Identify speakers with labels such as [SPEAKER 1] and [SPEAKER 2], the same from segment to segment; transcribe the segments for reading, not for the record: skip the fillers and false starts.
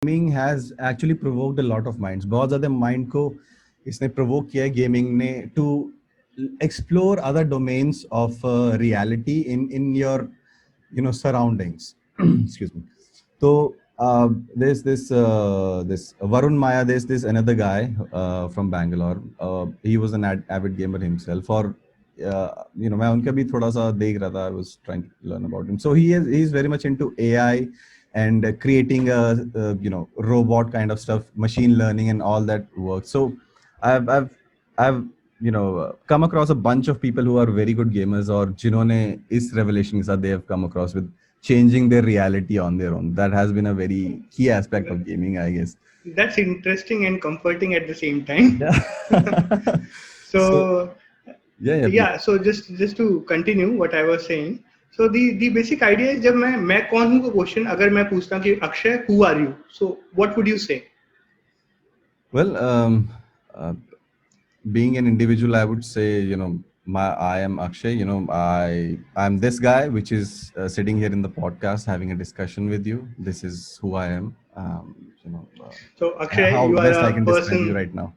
[SPEAKER 1] Gaming has actually provoked a lot of minds. बहुत ज्यादा mind को इसने प्रोवोक किया है गेमिंग ने to explore other domains of reality in your surroundings. Excuse me. So there's this Varun Maya. There's this another guy from Bangalore. He was an avid gamer himself. Or मैं उनका भी थोड़ा सा देख रहा था. I was trying to learn about him. So he's very much into AI and creating a robot kind of stuff, machine learning and all that work. So I've come across a bunch of people who are very good gamers or जिन्होंने इस revelation के साथ they have come across with changing their reality on their own. That has been a very key aspect of gaming, I guess.
[SPEAKER 2] That's interesting and comforting at the same time.
[SPEAKER 1] Yeah.
[SPEAKER 2] So
[SPEAKER 1] yeah.
[SPEAKER 2] So just to continue what I was saying. So the basic idea is जब मैं कौन हूँ का question अगर मैं पूछता कि Akshay who are you? So what would you say?
[SPEAKER 1] Well, being an individual, I would say, I am Akshay. I'm this guy, which is sitting here in the podcast having a discussion with you. This is who I am.
[SPEAKER 2] So Akshay,
[SPEAKER 1] how
[SPEAKER 2] you are
[SPEAKER 1] best I
[SPEAKER 2] a
[SPEAKER 1] can describe
[SPEAKER 2] person.
[SPEAKER 1] you right now.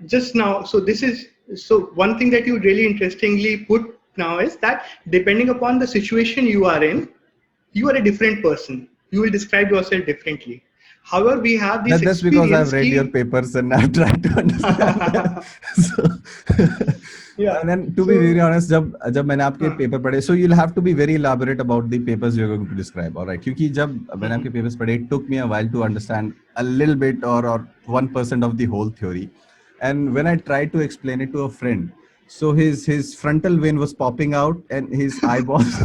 [SPEAKER 2] Just now, so one thing that you really interestingly put now is that depending upon the situation you are in, you are a different person. You will describe yourself differently. However, we have this
[SPEAKER 1] That's because I've read your papers and I've tried to understand. And then to be very honest, जब मैंने आपके paper पढ़े, so you'll have to be very elaborate about the papers you're going to describe, all right? क्योंकि जब मैंने आपके papers पढ़े, it took me a while to understand a little bit or 1% of the whole theory. And when I tried to explain it to a friend, so his frontal vein was popping out and his eyeballs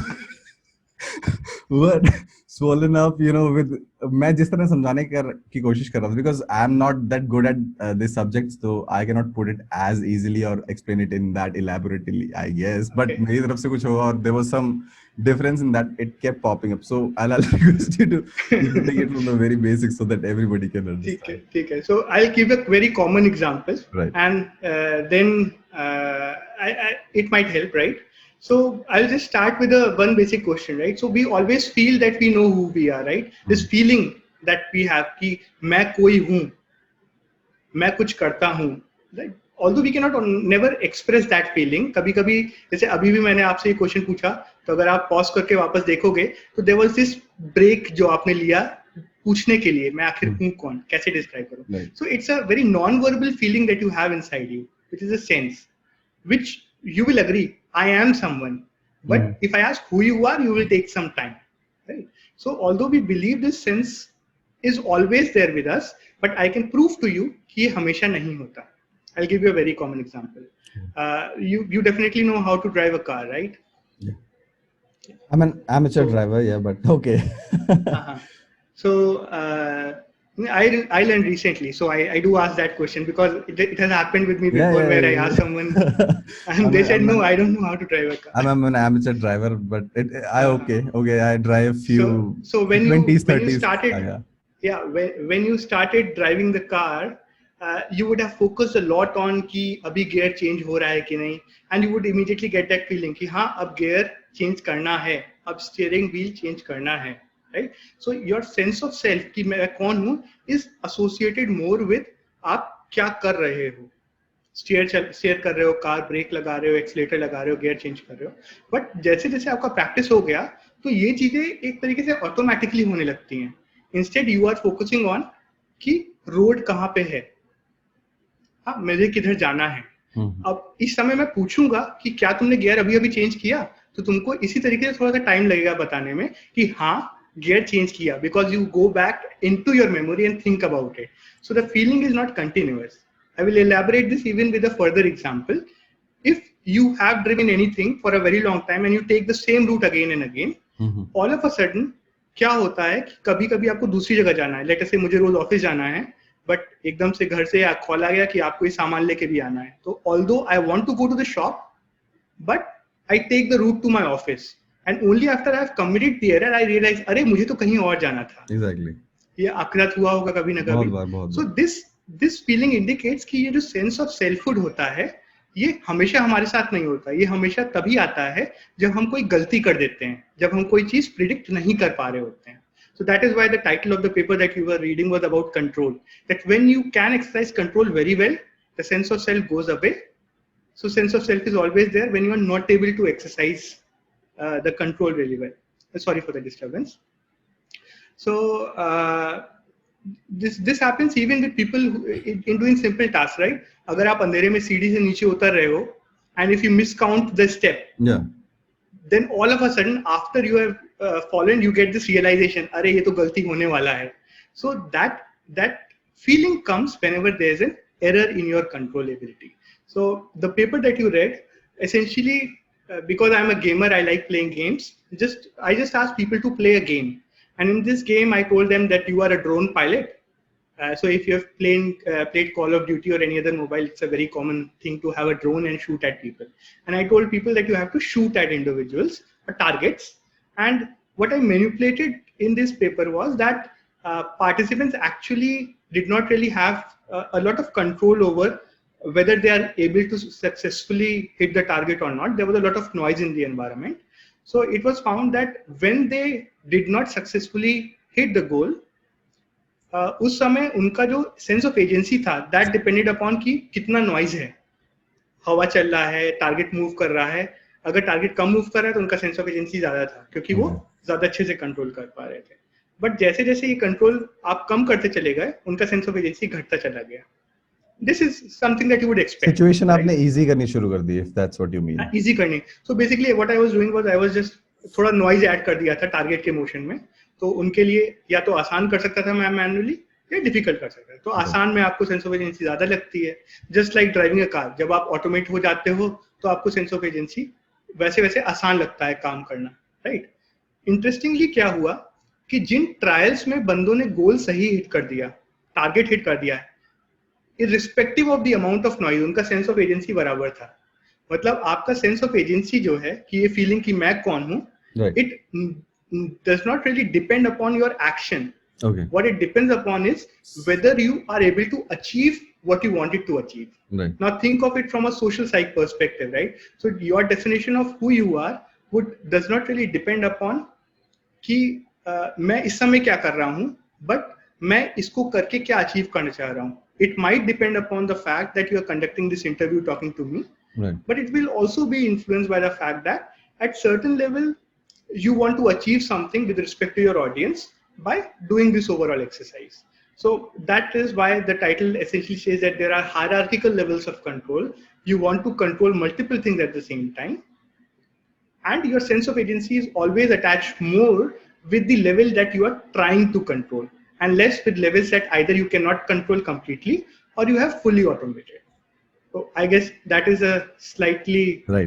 [SPEAKER 1] were swollen up, with मैं जिस तरह समझाने की कोशिश कर रहा था, because I'm not that good at this subject, so I cannot put it as easily or explain it in that elaborately, I guess. But मेरी तरफ से कुछ होगा और there was some difference in that it kept popping up. So I'll request you to take it from the very basics so that everybody can understand.
[SPEAKER 2] ठीक है. So I'll give a very common example,
[SPEAKER 1] right?
[SPEAKER 2] And then it might help, right? So I'll just start with one basic question, right? So we always feel that we know who we are, right? This feeling that we have कि मैं कोई हूँ, मैं कुछ करता हूँ, right? Although we cannot never express that feeling. कभी-कभी जैसे अभी भी मैंने आपसे ये क्वेश्चन पूछा, तो अगर आप पॉज करके वापस देखोगे, तो there was this break जो आपने लिया पूछने के लिए, मैं आखिर हूँ कौन, कैसे डिस्क्राइब करूँ? So it's a very non-verbal feeling that you have inside you, which is a sense, which you will agree, I am someone. But if I ask who you are, you will take some time, right? So although we believe this sense is always there with us, but I can prove to you कि ये हमेशा नहीं होता. I'll give you a very common example. You definitely know how to drive a car, right?
[SPEAKER 1] Yeah. I'm an amateur driver, yeah, but okay.
[SPEAKER 2] So I learned recently, so I do ask that question because it has happened with me before, where I asked someone and they said, no, I don't know how to drive a car.
[SPEAKER 1] I'm an amateur driver, but I drive few
[SPEAKER 2] so when
[SPEAKER 1] 20s, 30s.
[SPEAKER 2] When you started, when you started driving the car, you would have focused a lot on कि अभी gear change हो रहा है कि नहीं, and you would immediately get that feeling कि हाँ अब gear change करना है, अब steering wheel change करना है, right? So your sense of self कि मैं कौन हूँ is associated more with आप क्या कर रहे हो, steer कर रहे हो, कार ब्रेक लगा रहे हो, एक्सीलेटर लगा रहे हो, gear change कर रहे हो. But जैसे जैसे आपका practice हो गया, तो ये चीजें एक तरीके से automatically होने लगती हैं. Instead you are focusing on कि रोड कहाँ पे है, हाँ मुझे किधर जाना है. अब इस समय मैं पूछूंगा कि क्या तुमने गियर अभी अभी चेंज किया, तो तुमको इसी तरीके से थोड़ा सा टाइम लगेगा बताने में कि हाँ गियर चेंज किया, because you go back into your memory and think about it. So the feeling is not continuous. I will elaborate this even with a further example. If you have driven anything for a very long time and you take the same route again and again, all of a sudden क्या होता है कि कभी कभी आपको दूसरी जगह जाना है. लेट अस से मुझे रोज ऑफिस जाना है, बट एकदम से घर से कॉल आ गया कि आपको ये सामान लेके भी आना है. तो although I want to go to the shop, but I take the route to my office and only after I have committed there I realize अरे मुझे तो कहीं और जाना था.
[SPEAKER 1] एग्जैक्टली.
[SPEAKER 2] ये आपके हुआ होगा कभी ना कभी. सो दिस फीलिंग इंडिकेट्स कि ये जो सेंस ऑफ सेल्फहुड होता है ये हमेशा हमारे साथ नहीं होता. ये हमेशा तभी आता है जब हम कोई गलती कर देते हैं, जब हम कोई चीज प्रिडिक्ट नहीं कर पा रहे होते हैं. So that is why the title of the paper that you were reading was about control. That when you can exercise control very well, the sense of self goes away. So sense of self is always there when you are not able to exercise the control really well. Sorry for the disturbance. So this happens even with people in doing simple tasks, right? अगर आप अंधेरे में सीढ़ी से नीचे उतर रहे हो, and if you miscount the step,
[SPEAKER 1] yeah,
[SPEAKER 2] then all of a sudden after you have fallen, you get this realization, अरे ये तो गलती होने वाला है. So that feeling comes whenever there is an error in your control ability. So the paper that you read, essentially, because I'm a gamer, I like playing games. I just asked people to play a game, and in this game, I told them that you are a drone pilot. So if you have played Call of Duty or any other mobile, it's a very common thing to have a drone and shoot at people. And I told people that you have to shoot at individuals or targets. And what I manipulated in this paper was that participants actually did not really have a lot of control over whether they are able to successfully hit the target or not. There was a lot of noise in the environment. So it was found that when they did not successfully hit the goal, उस समय उनका जो sense of agency था that depended upon कि कितना noise है, हवा चल रहा है, टारगेट मूव कर रहा है. अगर टारगेट कम मूव कर रहा है तो उनका सेंस ऑफ एजेंसी ज्यादा था क्योंकि वो ज्यादा अच्छे से कंट्रोल कर पा रहे थे. बट जैसे जैसे ये कंट्रोल आप कम करते चले गए, उनका सेंस ऑफ एजेंसी घटता चला गया. This is something that you would expect.
[SPEAKER 1] Situation आपने easy करनी शुरू कर दी, if that's what you mean.
[SPEAKER 2] Easy करनी. So basically what I was doing was I was just थोड़ा noise add कर दिया था टारगेट के मोशन में. तो उनके लिए या तो आसान कर सकता था मैं मैनुअली या डिफिकल्ट कर सकता था. तो आसान में आपको सेंस ऑफ एजेंसी ज्यादा लगती है. Just like driving a car, जब आप ऑटोमेट हो जाते हो तो आपको सेंस ऑफ एजेंसी वैसे वैसे आसान लगता है काम करना, राइट? इंटरेस्टिंगली क्या हुआ कि जिन ट्रायल्स में बंदों ने गोल सही हिट कर दिया, टारगेट हिट कर दिया है, irrespective of the amount of noise, उनका सेंस ऑफ एजेंसी बराबर था. मतलब आपका सेंस ऑफ एजेंसी जो है कि ये फीलिंग कि मैं कौन हूँ, it does not really depend upon your action.
[SPEAKER 1] Okay.
[SPEAKER 2] What it depends upon is whether you are able to achieve what you wanted to achieve.
[SPEAKER 1] Right.
[SPEAKER 2] Now think of it from a social psych perspective, right? So your definition of who you are does not really depend upon कि मैं इस समय क्या कर रहा हूँ, but मैं इसको करके क्या अचीव करना चाह रहा हूँ. It might depend upon the fact that you are conducting this interview talking to me,
[SPEAKER 1] right,
[SPEAKER 2] but it will also be influenced by the fact that at certain level you want to achieve something with respect to your audience by doing this overall exercise. So that is why the title essentially says that there are hierarchical levels of control. You want to control multiple things at the same time, and your sense of agency is always attached more with the level that you are trying to control, and less with levels that either you cannot control completely or you have fully automated. So I guess that is a slightly
[SPEAKER 1] right.